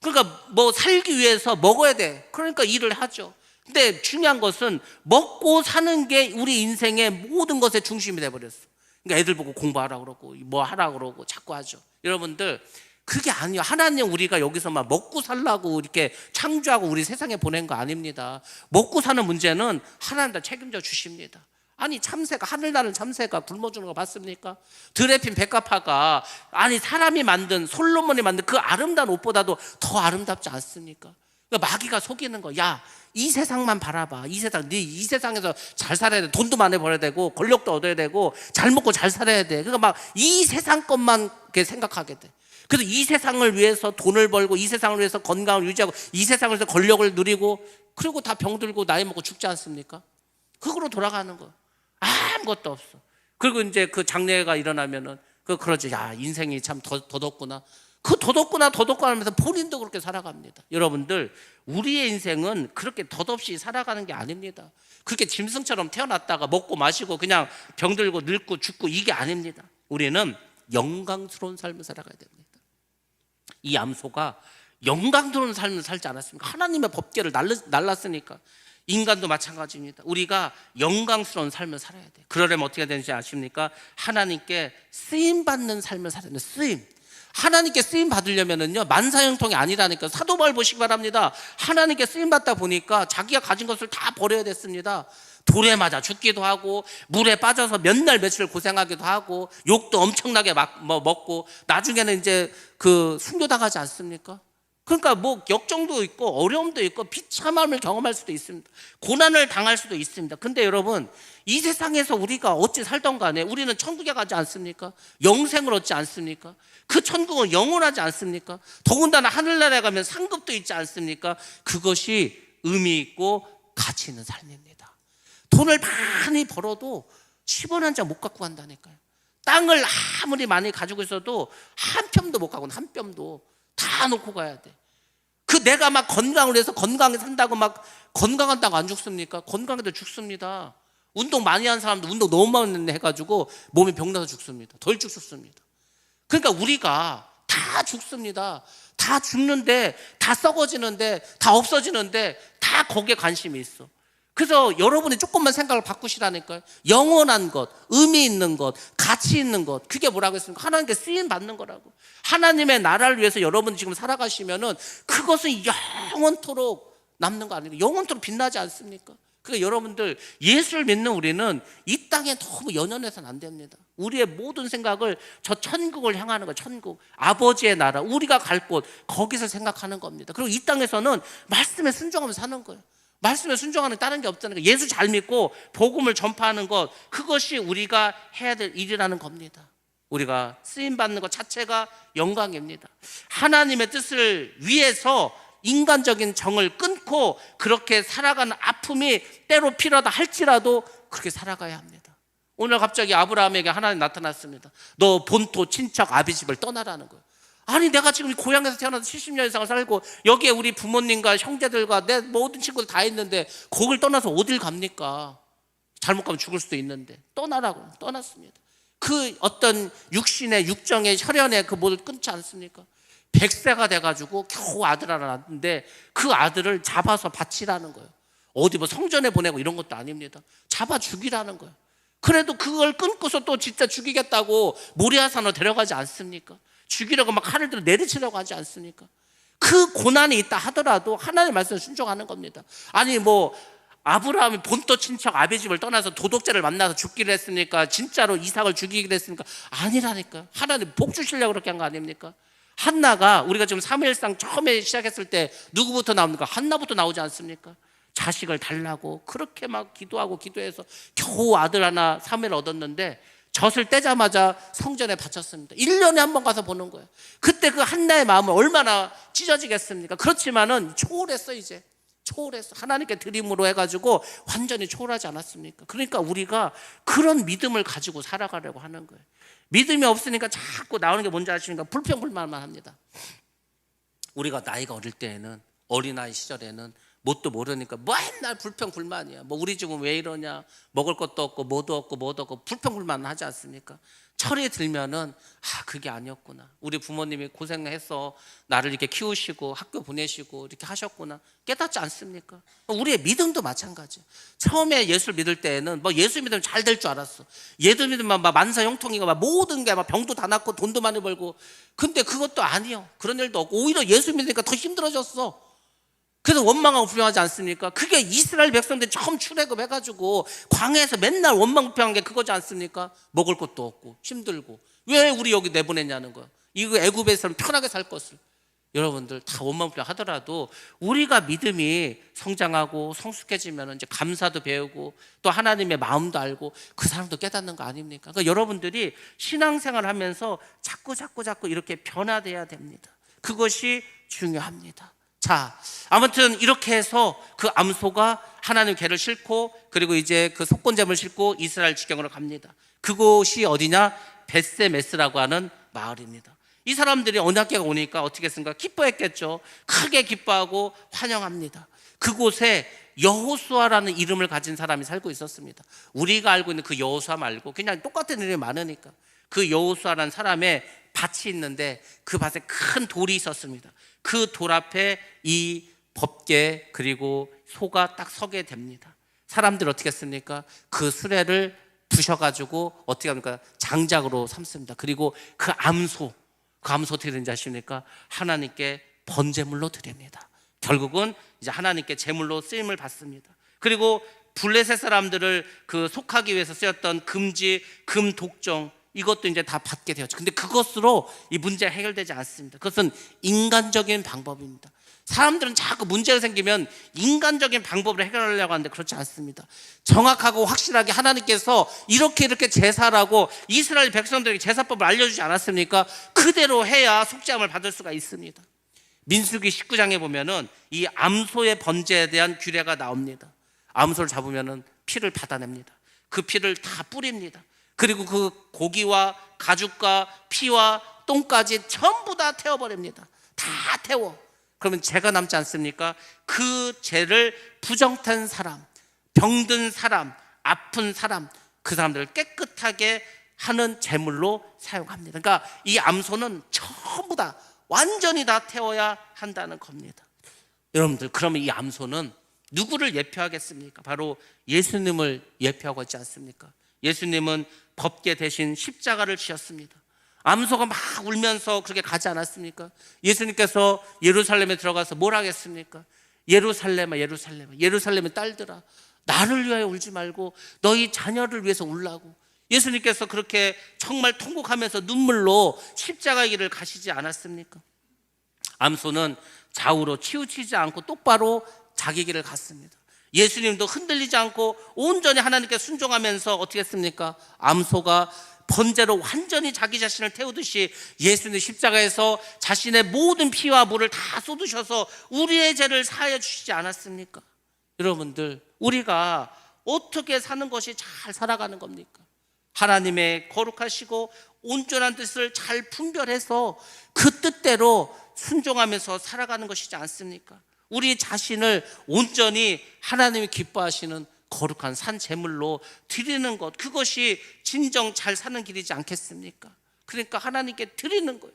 그러니까 뭐 살기 위해서 먹어야 돼. 그러니까 일을 하죠. 근데 중요한 것은 먹고 사는 게 우리 인생의 모든 것의 중심이 돼버렸어. 그러니까 애들 보고 공부하라 그러고 뭐 하라 그러고 자꾸 하죠. 여러분들 그게 아니에요. 하나님 우리가 여기서만 먹고 살라고 이렇게 창조하고 우리 세상에 보낸 거 아닙니다. 먹고 사는 문제는 하나님 다 책임져 주십니다. 아니 참새가, 하늘나는 참새가 굶어주는 거 봤습니까? 드레핀 백합화가 아니 사람이 만든, 솔로몬이 만든 그 아름다운 옷보다도 더 아름답지 않습니까? 그러니까 마귀가 속이는 거. 야, 이 세상만 바라봐. 이 세상, 네 이 세상에서 잘 살아야 돼. 돈도 많이 벌어야 되고 권력도 얻어야 되고 잘 먹고 잘 살아야 돼. 그러니까 막 이 세상 것만 생각하게 돼. 그래서 이 세상을 위해서 돈을 벌고 이 세상을 위해서 건강을 유지하고 이 세상을 위해서 권력을 누리고 그리고 다 병들고 나이 먹고 죽지 않습니까? 그거로 돌아가는 거. 아무것도 없어. 그리고 이제 그 장례가 일어나면은 그러지. 야, 인생이 참 더덥구나. 그 더덥구나 하면서 본인도 그렇게 살아갑니다. 여러분들 우리의 인생은 그렇게 덧없이 살아가는 게 아닙니다. 그렇게 짐승처럼 태어났다가 먹고 마시고 그냥 병들고 늙고 죽고 이게 아닙니다. 우리는 영광스러운 삶을 살아가야 됩니다. 이 암소가 영광스러운 삶을 살지 않았습니까? 하나님의 법궤를 날랐으니까. 인간도 마찬가지입니다. 우리가 영광스러운 삶을 살아야 돼. 그러려면 어떻게 되는지 아십니까? 하나님께 쓰임받는 삶을 살아야 돼요. 쓰임. 하나님께 쓰임 받으려면은요, 만사형통이 아니라니까. 사도 바울 보시기 바랍니다. 하나님께 쓰임 받다 보니까 자기가 가진 것을 다 버려야 됐습니다. 돌에 맞아 죽기도 하고 물에 빠져서 몇 날 며칠 고생하기도 하고 욕도 엄청나게 먹고 나중에는 이제 순교당하지 않습니까? 그러니까 뭐 역정도 있고 어려움도 있고 비참함을 경험할 수도 있습니다. 고난을 당할 수도 있습니다. 근데 여러분 이 세상에서 우리가 어찌 살던 간에 우리는 천국에 가지 않습니까? 영생을 얻지 않습니까? 그 천국은 영원하지 않습니까? 더군다나 하늘나라에 가면 상급도 있지 않습니까? 그것이 의미 있고 가치 있는 삶입니다. 돈을 많이 벌어도 10원 한 장 못 갖고 간다니까요. 땅을 아무리 많이 가지고 있어도 한 뼘도 못 가고 한 뼘도 다 놓고 가야 돼. 내가 막 건강을 위해서 건강히 산다고 막 건강한다고 안 죽습니까? 건강해도 죽습니다. 운동 많이 한 사람도 운동 너무 많이 해가지고 몸이 병나서 죽습니다. 덜 죽습니다. 그러니까 우리가 다 죽습니다. 다 죽는데, 다 썩어지는데, 다 없어지는데 다 거기에 관심이 있어. 그래서 여러분이 조금만 생각을 바꾸시라니까요. 영원한 것, 의미 있는 것, 가치 있는 것, 그게 뭐라고 했습니까? 하나님께 쓰임 받는 거라고. 하나님의 나라를 위해서 여러분이 지금 살아가시면은 그것은 영원토록 남는 거 아닙니까? 영원토록 빛나지 않습니까? 그러니까 여러분들 예수를 믿는 우리는 이 땅에 너무 연연해서는 안 됩니다. 우리의 모든 생각을 저 천국을 향하는 거예요. 천국, 아버지의 나라, 우리가 갈 곳, 거기서 생각하는 겁니다. 그리고 이 땅에서는 말씀에 순종하면서 사는 거예요. 말씀에 순종하는 다른 게 없다는 거예요. 예수 잘 믿고 복음을 전파하는 것, 그것이 우리가 해야 될 일이라는 겁니다. 우리가 쓰임받는 것 자체가 영광입니다. 하나님의 뜻을 위해서 인간적인 정을 끊고 그렇게 살아가는 아픔이 때로 필요하다 할지라도 그렇게 살아가야 합니다. 오늘 갑자기 아브라함에게 하나님 나타났습니다. 너 본토 친척 아비집을 떠나라는 거예요. 아니 내가 지금 고향에서 태어나서 70년 이상 살고 여기에 우리 부모님과 형제들과 내 모든 친구들 다 있는데 거길 떠나서 어딜 갑니까? 잘못 가면 죽을 수도 있는데 떠나라고 떠났습니다. 그 어떤 육신의 육정의 혈연의 그 모든 끊지 않습니까? 100세가 돼가지고 겨우 아들 하나 낳았는데 그 아들을 잡아서 바치라는 거예요. 어디 뭐 성전에 보내고 이런 것도 아닙니다. 잡아 죽이라는 거예요. 그래도 그걸 끊고서 또 진짜 죽이겠다고 모리아산으로 데려가지 않습니까? 죽이려고 막 칼을 들어 내리치려고 하지 않습니까? 그 고난이 있다 하더라도 하나님의 말씀을 순종하는 겁니다. 아니 뭐 아브라함이 본토 친척 아비집을 떠나서 도둑질을 만나서 죽기를 했습니까? 진짜로 이삭을 죽이기를 했습니까? 아니라니까. 하나님 복 주시려고 그렇게 한 거 아닙니까? 한나가 우리가 지금 사무엘상 처음에 시작했을 때 누구부터 나옵니까? 한나부터 나오지 않습니까? 자식을 달라고 그렇게 막 기도하고 기도해서 겨우 아들 하나 사무엘 얻었는데 젖을 떼자마자 성전에 바쳤습니다. 1년에 한 번 가서 보는 거예요. 그때 그 한나의 마음은 얼마나 찢어지겠습니까? 그렇지만은 초월했어. 이제 초월했어. 하나님께 드림으로 해가지고 완전히 초월하지 않았습니까? 그러니까 우리가 그런 믿음을 가지고 살아가려고 하는 거예요. 믿음이 없으니까 자꾸 나오는 게 뭔지 아십니까? 불평불만만 합니다. 우리가 나이가 어릴 때에는, 어린아이 시절에는 뭣도 모르니까 맨날 불평불만이야. 뭐 우리 집은 왜 이러냐, 먹을 것도 없고 뭐도 없고 불평불만 하지 않습니까? 철이 들면은 그게 아니었구나, 우리 부모님이 고생해서 나를 이렇게 키우시고 학교 보내시고 이렇게 하셨구나 깨닫지 않습니까? 우리의 믿음도 마찬가지야. 처음에 예수를 믿을 때에는 뭐 예수 믿으면 잘 될 줄 알았어. 예수 믿으면 막 만사 형통이고 막 모든 게 막 병도 다 낫고 돈도 많이 벌고. 근데 그것도 아니요, 그런 일도 없고 오히려 예수 믿으니까 더 힘들어졌어. 그래서 원망하고 불평하지 않습니까? 그게 이스라엘 백성들이 처음 출애굽해가지고 광야에서 맨날 원망불평한 게 그거지 않습니까? 먹을 것도 없고 힘들고 왜 우리 여기 내보냈냐는 거야. 이거 애굽에서는 편하게 살 것을. 여러분들 다 원망불평 하더라도 우리가 믿음이 성장하고 성숙해지면 이제 감사도 배우고 또 하나님의 마음도 알고 그 사람도 깨닫는 거 아닙니까? 그러니까 여러분들이 신앙생활을 하면서 자꾸 이렇게 변화돼야 됩니다. 그것이 중요합니다. 자, 아무튼 이렇게 해서 그 암소가 하나님 궤를 싣고 그리고 이제 그 속건제물을 싣고 이스라엘 지경으로 갑니다. 그곳이 어디냐? 벳세메스라고 하는 마을입니다. 이 사람들이 언약궤가 오니까 어떻게 했습니까? 기뻐했겠죠. 크게 기뻐하고 환영합니다. 그곳에 여호수아라는 이름을 가진 사람이 살고 있었습니다. 우리가 알고 있는 그 여호수아 말고 그냥 똑같은 이름이 많으니까 그 여호수아라는 사람의 밭이 있는데 그 밭에 큰 돌이 있었습니다. 그 돌 앞에 이 법궤 그리고 소가 딱 서게 됩니다. 사람들 어떻게 했습니까? 그 수레를 부셔가지고 어떻게 합니까? 장작으로 삼습니다. 그리고 그 암소 어떻게 되는지 아십니까? 하나님께 번제물로 드립니다. 결국은 이제 하나님께 제물로 쓰임을 받습니다. 그리고 블레셋 사람들을 그 속하기 위해서 쓰였던 금지, 금 독종 이것도 이제 다 받게 되었죠. 근데 그것으로 이 문제가 해결되지 않습니다. 그것은 인간적인 방법입니다. 사람들은 자꾸 문제가 생기면 인간적인 방법으로 해결하려고 하는데 그렇지 않습니다. 정확하고 확실하게 하나님께서 이렇게 제사라고 이스라엘 백성들에게 제사법을 알려주지 않았습니까? 그대로 해야 속죄함을 받을 수가 있습니다. 민수기 19장에 보면은 이 암소의 번제에 대한 규례가 나옵니다. 암소를 잡으면은 피를 받아냅니다. 그 피를 다 뿌립니다. 그리고 그 고기와 가죽과 피와 똥까지 전부 다 태워버립니다. 다 태워. 그러면 죄가 남지 않습니까? 그 죄를 부정탄 사람, 병든 사람, 아픈 사람, 그 사람들을 깨끗하게 하는 제물로 사용합니다. 그러니까 이 암소는 전부 다 완전히 다 태워야 한다는 겁니다. 여러분들, 그러면 이 암소는 누구를 예표하겠습니까? 바로 예수님을 예표하고 있지 않습니까? 예수님은 법궤 대신 십자가를 지셨습니다. 암소가 막 울면서 그렇게 가지 않았습니까? 예수님께서 예루살렘에 들어가서 뭘 하겠습니까? 예루살렘아 예루살렘의 딸들아, 나를 위하여 울지 말고 너희 자녀를 위해서 울라고. 예수님께서 그렇게 정말 통곡하면서 눈물로 십자가의 길을 가시지 않았습니까? 암소는 좌우로 치우치지 않고 똑바로 자기 길을 갔습니다. 예수님도 흔들리지 않고 온전히 하나님께 순종하면서 어떻게 했습니까? 암소가 번제로 완전히 자기 자신을 태우듯이 예수님 십자가에서 자신의 모든 피와 물을 다 쏟으셔서 우리의 죄를 사하여 주시지 않았습니까? 여러분들, 우리가 어떻게 사는 것이 잘 살아가는 겁니까? 하나님의 거룩하시고 온전한 뜻을 잘 분별해서 그 뜻대로 순종하면서 살아가는 것이지 않습니까? 우리 자신을 온전히 하나님이 기뻐하시는 거룩한 산 제물로 드리는 것, 그것이 진정 잘 사는 길이지 않겠습니까? 그러니까 하나님께 드리는 거예요.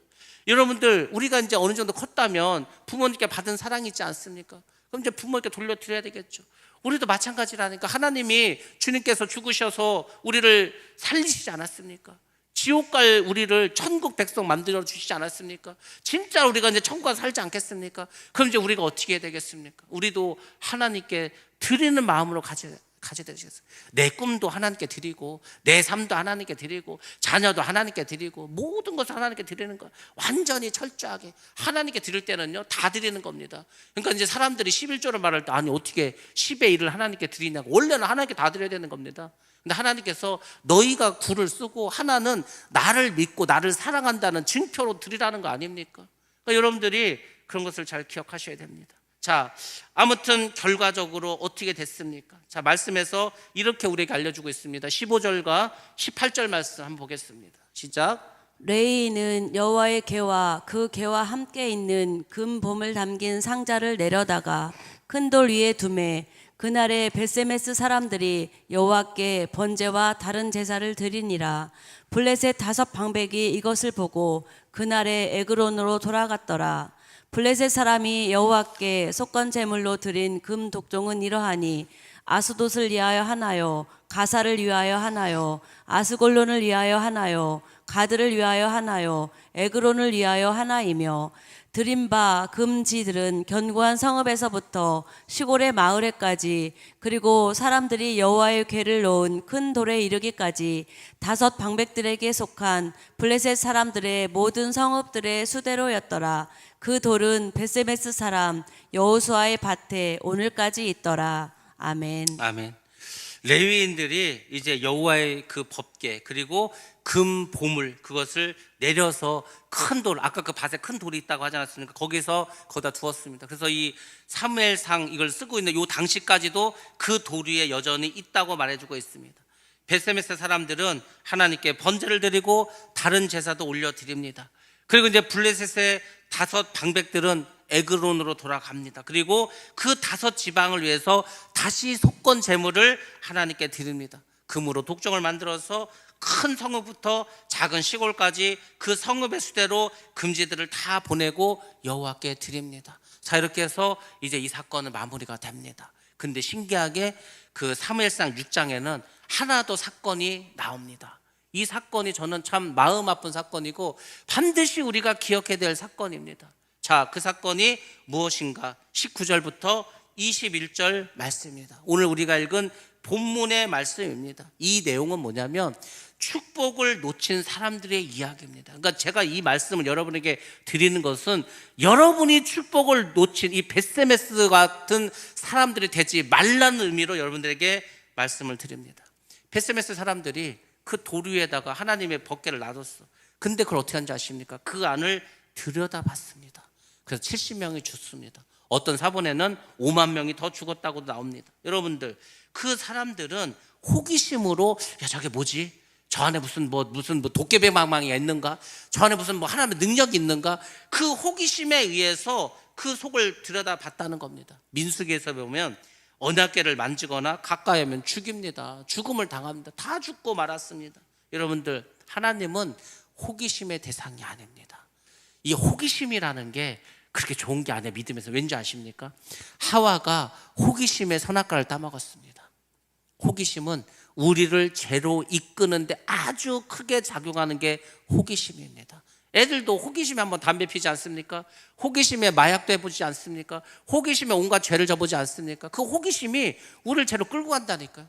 여러분들, 우리가 이제 어느 정도 컸다면 부모님께 받은 사랑이 있지 않습니까? 그럼 이제 부모님께 돌려드려야 되겠죠. 우리도 마찬가지라니까. 하나님이 주님께서 죽으셔서 우리를 살리시지 않았습니까? 지옥 갈 우리를 천국 백성 만들어 주시지 않았습니까? 진짜 우리가 이제 천국 가서 살지 않겠습니까? 그럼 이제 우리가 어떻게 해야 되겠습니까? 우리도 하나님께 드리는 마음으로 가져야 되겠어요. 내 꿈도 하나님께 드리고, 내 삶도 하나님께 드리고, 자녀도 하나님께 드리고, 모든 것을 하나님께 드리는 거 완전히 철저하게 하나님께 드릴 때는요 다 드리는 겁니다. 그러니까 이제 사람들이 11조를 말할 때 아니 어떻게 10의 1을 하나님께 드리냐고. 원래는 하나님께 다 드려야 되는 겁니다. 근데 하나님께서 너희가 굴을 쓰고 하나는 나를 믿고 나를 사랑한다는 증표로 드리라는 거 아닙니까? 그러니까 여러분들이 그런 것을 잘 기억하셔야 됩니다. 자, 아무튼 결과적으로 어떻게 됐습니까? 자, 말씀에서 이렇게 우리에게 알려주고 있습니다. 15절과 18절 말씀 한번 보겠습니다. 시작. 레위인은 여호와의 궤와 그 궤와 함께 있는 금 보물 담긴 상자를 내려다가 큰 돌 위에 두매 그날에 벳세메스 사람들이 여호와께 번제와 다른 제사를 드리니라. 블레셋 5방백이 이것을 보고 그날에 에그론으로 돌아갔더라. 블레셋 사람이 여호와께 속건 제물로 드린 금 독종은 이러하니 아스돗을 위하여 하나요, 가사를 위하여 하나요, 아스골론을 위하여 하나요, 가드를 위하여 하나요, 에그론을 위하여 하나이며 드린 바 금지들은 견고한 성읍에서부터 시골의 마을에까지 그리고 사람들이 여호와의 궤를 놓은 큰 돌에 이르기까지 5 방백들에게 속한 블레셋 사람들의 모든 성읍들의 수대로였더라. 그 돌은 벳세메스 사람 여호수아의 밭에 오늘까지 있더라. 아멘. 아멘. 레위인들이 이제 여호와의 그 법궤 그리고 금 보물 그것을 내려서 큰 돌, 아까 그 밭에 큰 돌이 있다고 하지 않았습니까? 거기다 두었습니다. 그래서 이 사무엘상 이걸 쓰고 있는 요 당시까지도 그 돌 위에 여전히 있다고 말해주고 있습니다. 벳세메스 사람들은 하나님께 번제를 드리고 다른 제사도 올려드립니다. 그리고 이제 블레셋의 5 방백들은 에그론으로 돌아갑니다. 그리고 그 5 지방을 위해서 다시 속건 제물을 하나님께 드립니다. 금으로 독종을 만들어서 큰 성읍부터 작은 시골까지 그 성읍의 수대로 금지들을 다 보내고 여호와께 드립니다. 자, 이렇게 해서 이제 이 사건은 마무리가 됩니다. 근데 신기하게 그 사무엘상 6장에는 하나 더 사건이 나옵니다. 이 사건이 저는 참 마음 아픈 사건이고 반드시 우리가 기억해야 될 사건입니다. 자, 그 사건이 무엇인가? 19절부터 21절 말씀입니다. 오늘 우리가 읽은 본문의 말씀입니다. 이 내용은 뭐냐면 축복을 놓친 사람들의 이야기입니다. 그러니까 제가 이 말씀을 여러분에게 드리는 것은 여러분이 축복을 놓친 이 벳세메스 같은 사람들이 되지 말라는 의미로 여러분들에게 말씀을 드립니다. 벳세메스 사람들이 그 돌 위에다가 하나님의 법궤를 놔뒀어. 근데 그걸 어떻게 하는지 아십니까? 그 안을 들여다봤습니다. 그래서 70명이 죽습니다. 어떤 사본에는 5만 명이 더 죽었다고 나옵니다. 여러분들, 그 사람들은 호기심으로 야, 저게 뭐지? 저 안에 무슨 도깨비망망이가 있는가? 저 안에 무슨 하나님의 능력이 있는가? 그 호기심에 의해서 그 속을 들여다봤다는 겁니다. 민수기에서 보면 언약궤를 만지거나 가까이 하면 죽입니다. 죽음을 당합니다. 다 죽고 말았습니다. 여러분들, 하나님은 호기심의 대상이 아닙니다. 이 호기심이라는 게 그렇게 좋은 게 아니에요. 믿음에서. 왠지 아십니까? 하와가 호기심의 선악과를 따먹었습니다. 호기심은 우리를 죄로 이끄는데 아주 크게 작용하는 게 호기심입니다. 애들도 호기심에 한번 담배 피지 않습니까? 호기심에 마약도 해보지 않습니까? 호기심에 온갖 죄를 져보지 않습니까? 그 호기심이 우리를 죄로 끌고 간다니까요.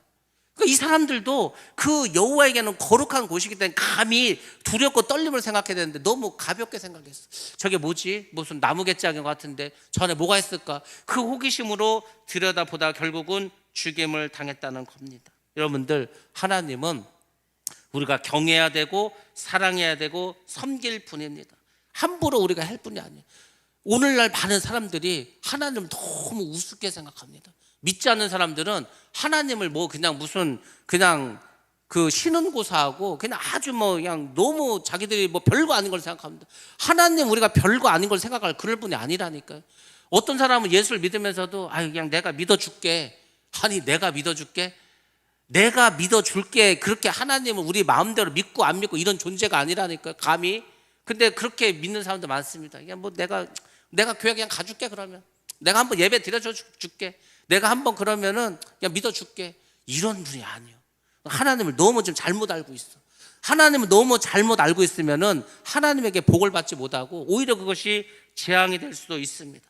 그러니까 이 사람들도 그 여호와에게는 거룩한 곳이기 때문에 감히 두렵고 떨림을 생각해야 되는데 너무 가볍게 생각했어. 저게 뭐지? 무슨 나무개짝인 것 같은데 저 안에 뭐가 있을까? 그 호기심으로 들여다보다 결국은 죽임을 당했다는 겁니다. 여러분들, 하나님은 우리가 경외해야 되고 사랑해야 되고 섬길 뿐입니다. 함부로 우리가 할 뿐이 아니에요. 오늘날 많은 사람들이 하나님을 너무 우습게 생각합니다. 믿지 않는 사람들은 하나님을 그냥 그 신은고사하고 그냥 아주 그냥 너무 자기들이 별거 아닌 걸 생각합니다. 하나님 우리가 별거 아닌 걸 생각할 그럴 분이 아니라니까요. 어떤 사람은 예수를 믿으면서도 그냥 내가 믿어줄게. 아니, 내가 믿어줄게? 내가 믿어줄게. 그렇게 하나님은 우리 마음대로 믿고 안 믿고 이런 존재가 아니라니까요. 감히. 근데 그렇게 믿는 사람도 많습니다. 그냥 내가 교회 그냥 가줄게. 그러면 내가 한번 예배 드려줄게. 내가 한번 그러면은 그냥 믿어줄게. 이런 분이 아니에요. 하나님을 너무 좀 잘못 알고 있어. 하나님을 너무 잘못 알고 있으면은 하나님에게 복을 받지 못하고 오히려 그것이 재앙이 될 수도 있습니다.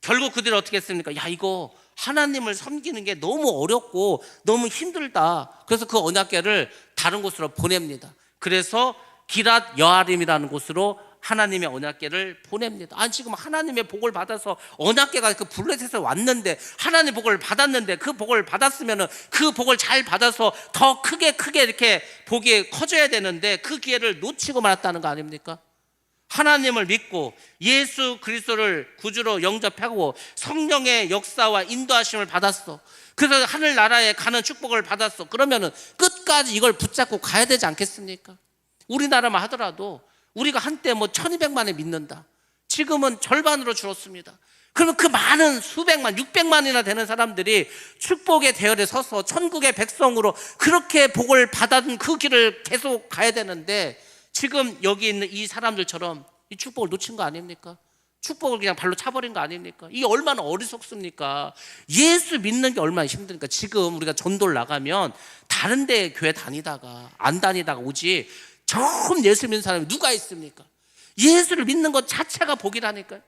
결국 그들이 어떻게 했습니까? 야, 이거 하나님을 섬기는 게 너무 어렵고 너무 힘들다. 그래서 그 언약궤를 다른 곳으로 보냅니다. 그래서 기랏 여아림이라는 곳으로 하나님의 언약궤를 보냅니다. 아니, 지금 하나님의 복을 받아서 언약궤가 그 블레셋에 왔는데 하나님의 복을 받았는데 그 복을 받았으면은 그 복을 잘 받아서 더 크게 이렇게 복이 커져야 되는데 그 기회를 놓치고 말았다는 거 아닙니까? 하나님을 믿고 예수 그리스도를 구주로 영접하고 성령의 역사와 인도하심을 받았어. 그래서 하늘나라에 가는 축복을 받았어. 그러면은 끝까지 이걸 붙잡고 가야 되지 않겠습니까? 우리나라만 하더라도 우리가 한때 뭐 1200만에 믿는다. 지금은 절반으로 줄었습니다. 그러면 그 많은 수백만, 600만이나 되는 사람들이 축복의 대열에 서서 천국의 백성으로 그렇게 복을 받은 그 길을 계속 가야 되는데, 지금 여기 있는 이 사람들처럼 이 축복을 놓친 거 아닙니까? 축복을 그냥 발로 차버린 거 아닙니까? 이게 얼마나 어리석습니까? 예수 믿는 게 얼마나 힘드니까. 지금 우리가 전도를 나가면 다른 데 교회 다니다가 안 다니다가 오지, 처음 예수 믿는 사람이 누가 있습니까? 예수를 믿는 것 자체가 복이라니까요.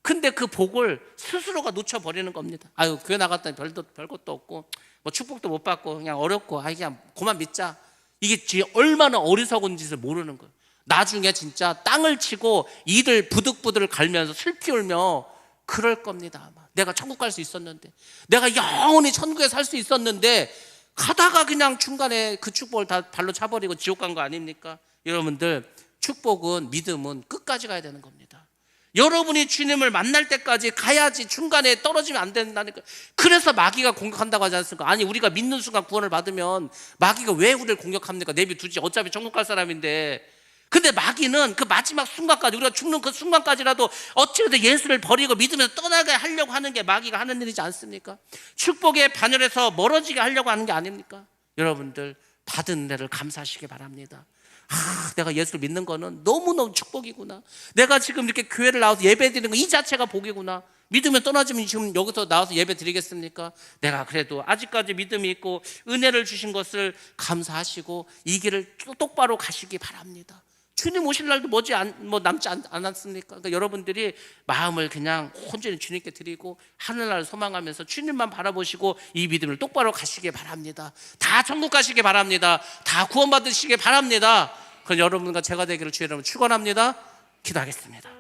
근데 그 복을 스스로가 놓쳐버리는 겁니다. 아유, 교회 나갔더니 별것도 없고 뭐 축복도 못 받고 그냥 어렵고, 그냥 그만 믿자. 이게 얼마나 어리석은 짓을 모르는 거예요. 나중에 진짜 땅을 치고 이를 부득부득 갈면서 슬피 울며 그럴 겁니다. 아마 내가 천국 갈 수 있었는데, 내가 영원히 천국에 살 수 있었는데, 가다가 그냥 중간에 그 축복을 다 발로 차버리고 지옥 간 거 아닙니까? 여러분들, 축복은, 믿음은 끝까지 가야 되는 겁니다. 여러분이 주님을 만날 때까지 가야지, 중간에 떨어지면 안 된다니까. 그래서 마귀가 공격한다고 하지 않습니까? 아니, 우리가 믿는 순간 구원을 받으면 마귀가 왜 우리를 공격합니까? 내비두지, 어차피 천국 갈 사람인데. 근데 마귀는 그 마지막 순간까지, 우리가 죽는 그 순간까지라도 어찌든 예수를 버리고 믿으면서 떠나게 하려고 하는 게 마귀가 하는 일이지 않습니까? 축복의 반열에서 멀어지게 하려고 하는 게 아닙니까? 여러분들, 받은 은혜를 감사하시기 바랍니다. 내가 예수를 믿는 거는 너무너무 축복이구나. 내가 지금 이렇게 교회를 나와서 예배 드리는 거 이 자체가 복이구나. 믿으면 떠나지면 지금 여기서 나와서 예배 드리겠습니까? 내가 그래도 아직까지 믿음이 있고 은혜를 주신 것을 감사하시고 이 길을 똑바로 가시기 바랍니다. 주님 오실 날도 남지 않았습니까? 그러니까 여러분들이 마음을 그냥 온전히 주님께 드리고 하늘나라를 소망하면서 주님만 바라보시고 이 믿음을 똑바로 가시기 바랍니다. 다 천국 가시기 바랍니다. 다 구원받으시기 바랍니다. 그럼 여러분과 제가 되기를 주의 이름으로 축원합니다. 기도하겠습니다.